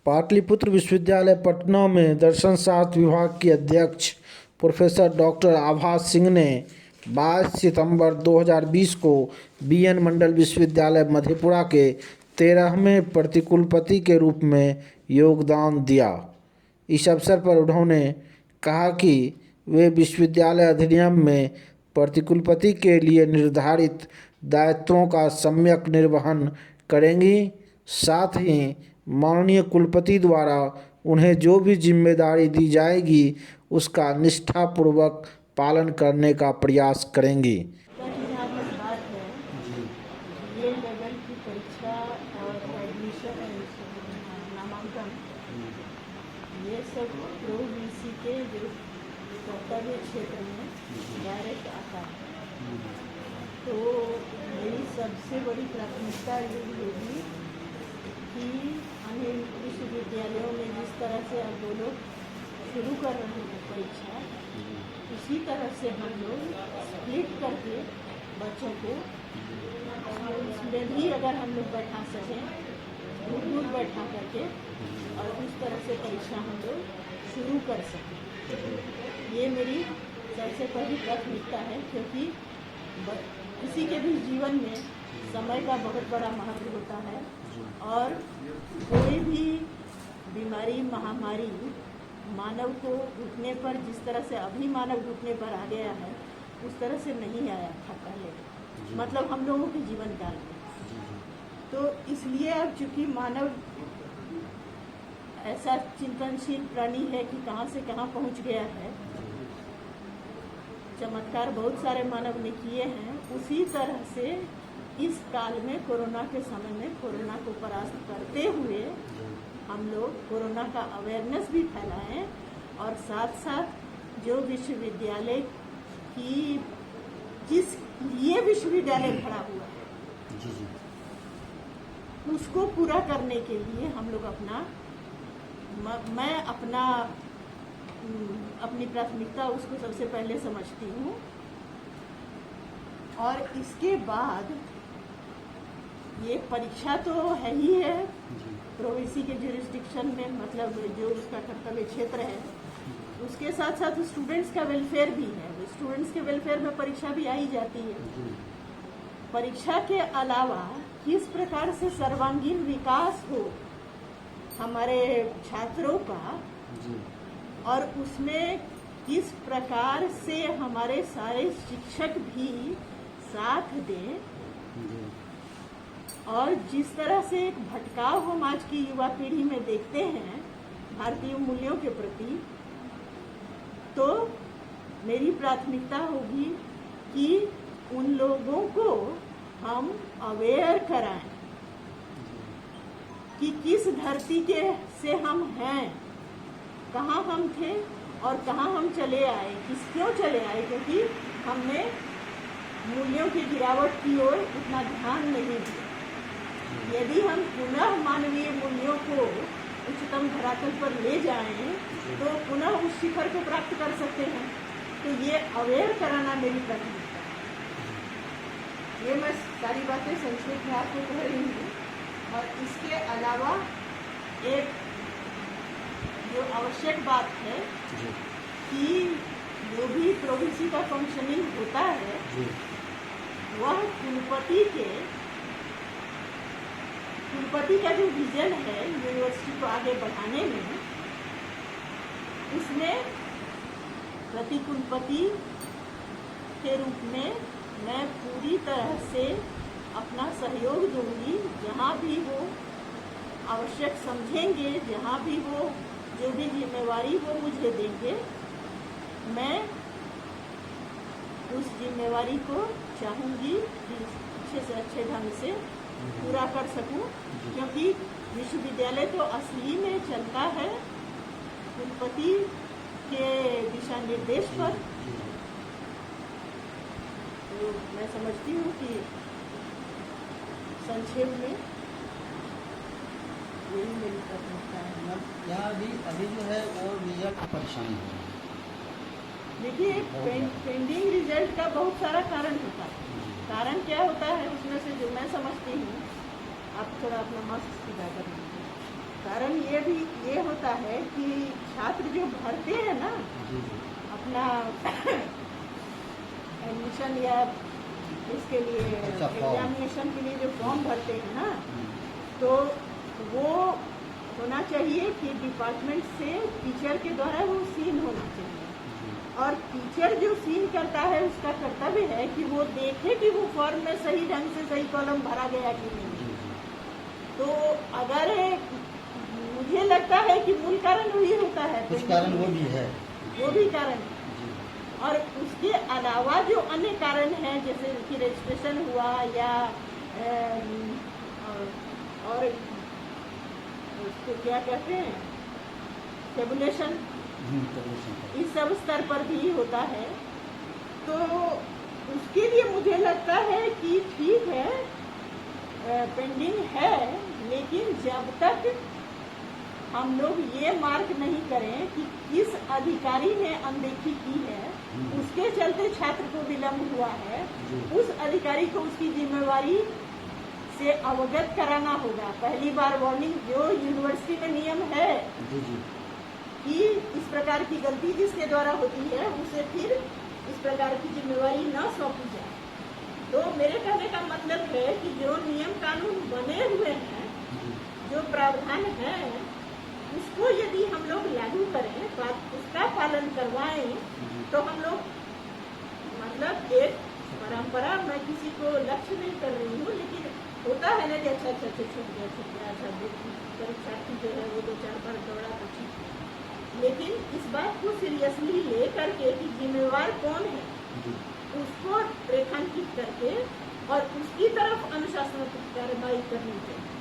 पाटलिपुत्र विश्वविद्यालय पटना में दर्शन शास्त्र विभाग की अध्यक्ष प्रोफेसर डॉक्टर आभा सिंह ने 22 सितंबर 2020 को बीएन मंडल विश्वविद्यालय मधेपुरा के 13वें प्रतिकुलपति के रूप में योगदान दिया। इस अवसर पर उन्होंने कहा कि वे विश्वविद्यालय अधिनियम में प्रतिकुलपति के लिए निर्धारित दायित्वों का सम्यक निर्वहन करेंगी। साथ ही माननीय कुलपति द्वारा उन्हें जो भी जिम्मेदारी दी जाएगी उसका निष्ठापूर्वक पालन करने का प्रयास करेंगी। जहाँ तक बात है ये लेवल की परीक्षा और एडमिशन नामांकन ये सब प्रोबीसी के जो कर्तव्य क्षेत्र में डायरेक्ट आता है। तो मेरी सबसे बड़ी प्राथमिकता यही होगी कि अन्य विश्वविद्यालयों में जिस तरह से अब वो लोग शुरू कर रहे हैं परीक्षा, उसी तरह से हम लोग स्प्लिट करके बच्चों को उसमें भी अगर हम लोग बैठा सकें, दूर दूर बैठा करके और उस तरह से परीक्षा हम लोग शुरू कर सकें। ये मेरी सबसे पहली प्राथमिकता है, क्योंकि किसी के भी जीवन में समय का बहुत बड़ा महत्व होता है और कोई भी बीमारी महामारी मानव को घुटने पर, जिस तरह से अभी मानव घुटने पर आ गया है, उस तरह से नहीं आया था पहले, मतलब हम लोगों के जीवन काल में। तो इसलिए अब चूंकि मानव ऐसा चिंतनशील प्राणी है कि कहाँ से कहाँ पहुँच गया है, चमत्कार बहुत सारे मानव ने किए हैं, उसी तरह से इस काल में कोरोना के समय में कोरोना को परास्त करते हुए हम लोग कोरोना का अवेयरनेस भी फैलाएं और साथ साथ जो विश्वविद्यालय की जिस लिए विश्वविद्यालय खड़ा हुआ है उसको पूरा करने के लिए हम लोग मैं अपनी प्राथमिकता उसको सबसे पहले समझती हूँ। और इसके बाद ये परीक्षा तो है ही है प्रोविंसी के जुरिस्डिक्शन में, मतलब जो उसका कर्तव्य क्षेत्र है, उसके साथ साथ स्टूडेंट्स का वेलफेयर भी है। स्टूडेंट्स के वेलफेयर में परीक्षा भी आई जाती है। परीक्षा के अलावा किस प्रकार से सर्वांगीण विकास हो हमारे छात्रों का और उसमें किस प्रकार से हमारे सारे शिक्षक भी साथ दें और जिस तरह से एक भटकाव हम आज की युवा पीढ़ी में देखते हैं भारतीय मूल्यों के प्रति, तो मेरी प्राथमिकता होगी कि उन लोगों को हम अवेयर कराएं कि किस धरती के से हम हैं, कहाँ हम थे और कहाँ हम चले आए, क्यों चले आए, क्योंकि हमने मूल्यों की गिरावट की ओर उतना ध्यान नहीं दिया। यदि हम पुनः मानवीय मूल्यों को उच्चतम धरातल पर ले जाएं तो पुनः उस शिखर को प्राप्त कर सकते हैं। तो ये अवेयर कराना मेरी प्राथमिकता है। ये मैं सारी बातें संक्षेप में आपको कह रही हूँ। और इसके अलावा एक जो आवश्यक बात है कि जो भी प्रोविंसी का फंक्शनिंग होता है वह कुलपति का जो विजन है यूनिवर्सिटी को आगे बढ़ाने में, उसमें प्रतिकुलपति के रूप में मैं पूरी तरह से अपना सहयोग दूंगी। जहाँ भी वो आवश्यक समझेंगे, जहाँ भी वो जो भी जिम्मेवारी वो मुझे देंगे, मैं उस जिम्मेवारी को चाहूँगी कि अच्छे से अच्छे ढंग से पूरा कर सकूं, क्योंकि विश्वविद्यालय तो असली में चलता है कुलपति के दिशा निर्देश पर। तो मैं समझती हूँ कि संक्षेप में यही मेरी प्राथमिकता है। यहाँ अभी जो है वो वीज़ा की परेशानी है, देखिए, पेंडिंग रिजल्ट का बहुत सारा कारण होता है। कारण क्या होता है उसमें से जो मैं समझती हूँ, आप थोड़ा अपना मस्त सीधा कर लीजिए। कारण ये होता है कि छात्र जो भरते हैं ना अपना एडमिशन या इसके लिए एग्जामिनेशन के लिए जो फॉर्म भरते हैं ना, तो वो होना चाहिए कि डिपार्टमेंट से टीचर के द्वारा वो सीन होना चाहिए। और टीचर जो सीन करता है उसका कर्तव्य है कि वो देखे कि वो फॉर्म में सही ढंग से सही कॉलम भरा गया कि नहीं। तो अगर मुझे लगता है कि मूल कारण वही होता है, कुछ कारण वो भी कारण है। और उसके अलावा जो अन्य कारण हैं, जैसे कि रजिस्ट्रेशन हुआ या और उसको क्या कहते हैं, टेबुलेशन, इस सब स्तर पर भी होता है। तो उसके लिए मुझे लगता है कि ठीक है, पेंडिंग है, लेकिन जब तक हम लोग ये मार्क नहीं करें कि किस अधिकारी ने अनदेखी की है, उसके चलते छात्र को विलम्ब हुआ है, उस अधिकारी को उसकी जिम्मेवारी से अवगत कराना होगा। पहली बार वार्निंग, जो यूनिवर्सिटी में नियम है कि इस प्रकार की गलती जिसके द्वारा होती है उसे फिर इस प्रकार की जिम्मेवारी न सौंपी जाए। तो मेरे कहने का मतलब है कि जो नियम कानून बने हुए हैं, जो प्रावधान है, उसको यदि हम लोग लागू करें, उसका पालन करवाएं, तो हम लोग मतलब एक परंपरा, मैं किसी को लक्ष्य नहीं कर रही हूँ, लेकिन होता है ना कि अच्छा छूट गया, परीक्षार्थी जो है वो 2-4 बार दौड़ा तो ठीक है, लेकिन इस बात को सीरियसली ले करके कि जिम्मेवार कौन है, उसको रेखांकित करके और उसकी तरफ अनुशासनात्मक कार्रवाई करनी चाहिए।